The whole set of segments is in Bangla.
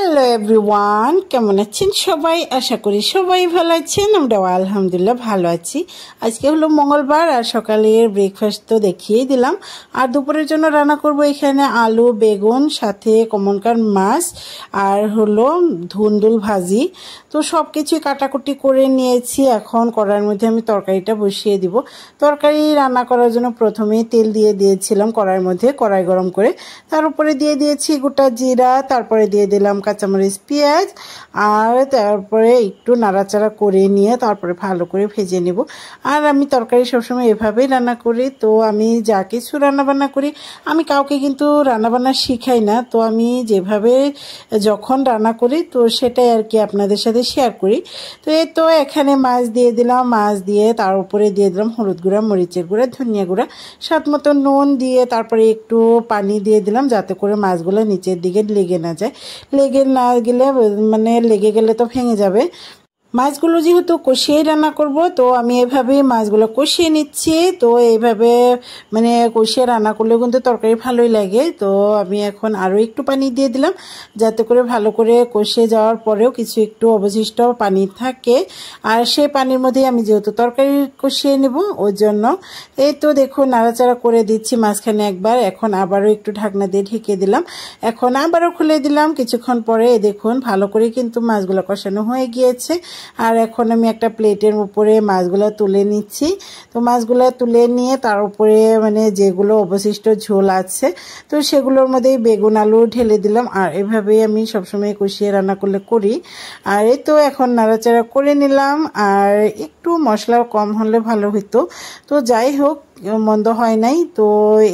হ্যালো এভরিওয়ান, কেমন আছেন সবাই? আশা করি সবাই ভালো আছেন। আমরাও আলহামদুলিল্লাহ ভালো আছি। আজকে হলো মঙ্গলবার আর সকালের ব্রেকফাস্ট তো দেখিয়েই দিলাম। আর দুপুরের জন্য রান্না করব এখানে আলু, বেগুন, সাথে কমনকার মাছ আর হলো ধুন্দুল ভাজি। তো সব কিছুই কাটাকুটি করে নিয়েছি। এখন কড়াইয়ের মধ্যে আমি তরকারিটা বসিয়ে দিব। তরকারি রান্না করার জন্য প্রথমেই তেল দিয়ে দিয়েছিলাম কড়াইয়ের মধ্যে, কড়াই গরম করে তার উপরে দিয়ে দিয়েছি গোটা জিরা, তারপরে দিয়ে দিলাম কাঁচামরিচ, পেঁয়াজ, আর তারপরে একটু নাড়াচাড়া করে নিয়ে তারপরে ভালো করে ভেজে নেব। আর আমি তরকারি সবসময় এভাবেই রান্না করি। তো আমি যা কিছু রান্নাবান্না করি, আমি কাউকে কিন্তু রান্নাবান্না শিখাই না। তো আমি যেভাবে যখন রান্না করি তো সেটাই আর কি আপনাদের সাথে শেয়ার করি। তো এই তো এখানে মাছ দিয়ে দিলাম, মাছ দিয়ে তার উপরে দিয়ে দিলাম হলুদ গুঁড়া, মরিচের গুঁড়া, ধনিয়া গুঁড়া, স্বাদ মতো নুন দিয়ে তারপরে একটু পানি দিয়ে দিলাম যাতে করে মাছগুলো নিচের দিকে লেগে না যায়। লেগে না গেলে মানে লেগে গেলে তো ভেঙে যাবে। মাছগুলো যেহেতু কষিয়ে রান্না করব তো আমি এভাবেই মাছগুলো কষিয়ে নিচ্ছি। তো এইভাবে মানে কষিয়ে রান্না করলেও কিন্তু তরকারি ভালোই লাগে। তো আমি এখন আরও একটু পানি দিয়ে দিলাম যাতে করে ভালো করে কষিয়ে যাওয়ার পরেও কিছু একটু অবশিষ্ট পানি থাকে। আর সেই পানির মধ্যেই আমি যেহেতু তরকারি কষিয়ে নেব ওই জন্য এই তো দেখুন নাড়াচাড়া করে দিচ্ছি মাঝখানে একবার। এখন আবারও একটু ঢাকনা দিয়ে ঢেকে দিলাম। এখন আবারও খুলে দিলাম। কিছুক্ষণ পরে দেখুন ভালো করে কিন্তু মাছগুলো কষানো হয়ে গিয়েছে। আর এখন আমি একটা প্লেটের উপরে মাছগুলো তুলে নিচ্ছি। তো মাছগুলো তুলে নিয়ে তার উপরে মানে যেগুলো অবশিষ্ট ঝোল আছে তো সেগুলোর মধ্যেই বেগুন আলু ঢেলে দিলাম। আর এভাবেই আমি সবসময় কষিয়ে রান্না করলে করি। আর এই তো এখন নাড়াচাড়া করে নিলাম। আর একটু মশলা কম হলে ভালো হতো। তো যাই হোক, মন্দ হয় নাই। তো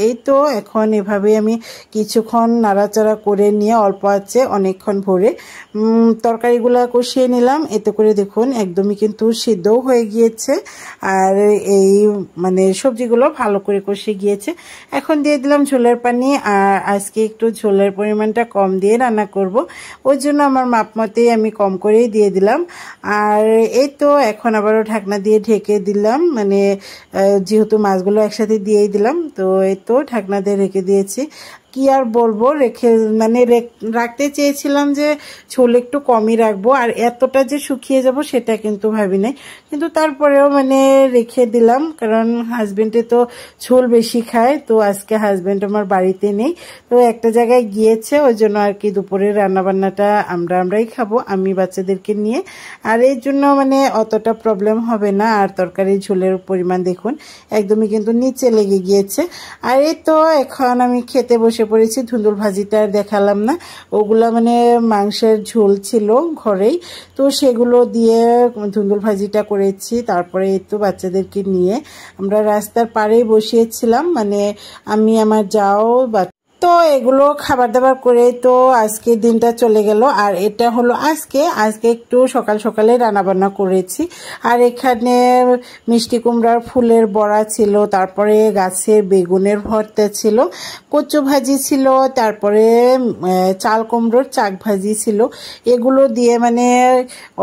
এই তো এখন এভাবে আমি কিছুক্ষণ নাড়াচাড়া করে নিয়ে অল্প আছে অনেকক্ষণ ভরে তরকারিগুলো কষিয়ে নিলাম। এতে করে দেখুন একদমই কিন্তু সিদ্ধও হয়ে গিয়েছে। আর এই মানে সবজিগুলো ভালো করে কষিয়ে গিয়েছে। এখন দিয়ে দিলাম ঝোলের পানি। আর আজকে একটু ঝোলের পরিমাণটা কম দিয়ে রান্না করব, ওই জন্য আমার মাপ মতেই আমি কম করেই দিয়ে দিলাম। আর এই তো এখন আবারও ঢাকনা দিয়ে ঢেকে দিলাম, মানে যেহেতু মাছগুলো একসাথে দিয়েই দিলাম। তো এই তো ঢাকনা দিয়ে রেখে দিয়েছি। কি আর বলবো, রেখে মানে রাখতে চেয়েছিলাম যে ঝোল একটু কমই রাখবো, আর এতটা যে শুকিয়ে যাব সেটা কিন্তু ভাবি নাই। কিন্তু তারপরেও মানে রেখে দিলাম, কারণ হাজবেন্ডে তো ঝোল বেশি খায়। তো আজকে হাজবেন্ড আমার বাড়িতে নেই, তো একটা জায়গায় গিয়েছে, ওই জন্য আর কি দুপুরের রান্নাবান্নাটা আমরাই খাবো, আমি বাচ্চাদেরকে নিয়ে। আর এই জন্য মানে অতটা প্রবলেম হবে না। আর তরকারি ঝোলের পরিমাণ দেখুন একদমই কিন্তু নিচে লেগে গিয়েছে। আর এই তো এখন আমি খেতে বসে পড়েছি। ধুন্দুল ভাজিটা আর দেখালাম না, ওগুলা মানে মাংসের ঝোল ছিল ঘরেই, তো সেগুলো দিয়ে ধুন্দুল ভাজিটা করেছি। তারপরে একটু বাচ্চাদেরকে নিয়ে আমরা রাস্তার পাড়েই বসিয়েছিলাম, মানে আমি আমার যাও তো এগুলো খাবার দাবার করে তো আজকে দিনটা চলে গেল। আর এটা হলো আজকে একটু সকাল সকালে রান্নাবান্না করেছি। আর এখানে মিষ্টি কুমড়ার ফুলের বড়া ছিল, তারপরে গাছের বেগুনের ভর্তা ছিল, কচু ভাজি ছিল, তারপরে চাল কুমড়োর চাক ভাজি ছিল। এগুলো দিয়ে মানে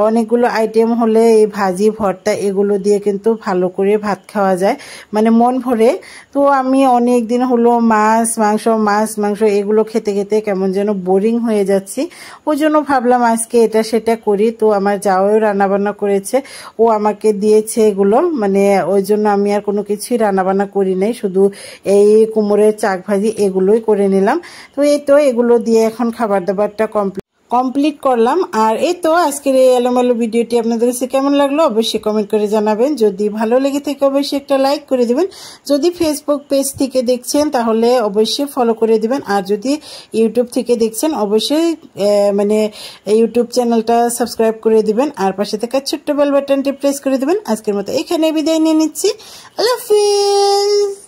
অনেকগুলো আইটেম হলে এই ভাজি ভর্তা এগুলো দিয়ে কিন্তু ভালো করে ভাত খাওয়া যায়, মানে মন ভরে। তো আমি অনেক দিন হলো মাছ মাংস এগুলো খেতে খেতে কেমন যেন বোরিং হয়ে যাচ্ছি, ওই জন্য ভাবলাম আজকে এটা সেটা করি। তো আমার যাওয়াও রান্নাবান্না করেছে, ও আমাকে দিয়েছে এগুলো, মানে ওই জন্য আমি আর কোনো কিছুই রান্নাবান্না করি নাই, শুধু এই কুমড়োর চাক ভাজি এগুলোই করে নিলাম। তো এই তো এগুলো দিয়ে এখন খাবার দাবারটা কমপ্লিট করলাম। আর এই তো আজকের এই এলোমেলো ভিডিওটি আপনাদের কাছে কেমন লাগলো অবশ্যই কমেন্ট করে জানাবেন। যদি ভালো লেগে থাকে অবশ্যই একটা লাইক করে দিবেন। যদি ফেসবুক পেজ থেকে দেখছেন তাহলে অবশ্যই ফলো করে দিবেন। আর যদি ইউটিউব থেকে দেখছেন অবশ্যই মানে ইউটিউব চ্যানেলটা সাবস্ক্রাইব করে দিবেন। আর পাশে থাকা ছোট্ট বেল বাটনটি প্রেস করে দিবেন। আজকের মতো এখানে বিদায় নিয়ে নিচ্ছি। আল্লাহ হাফেজ।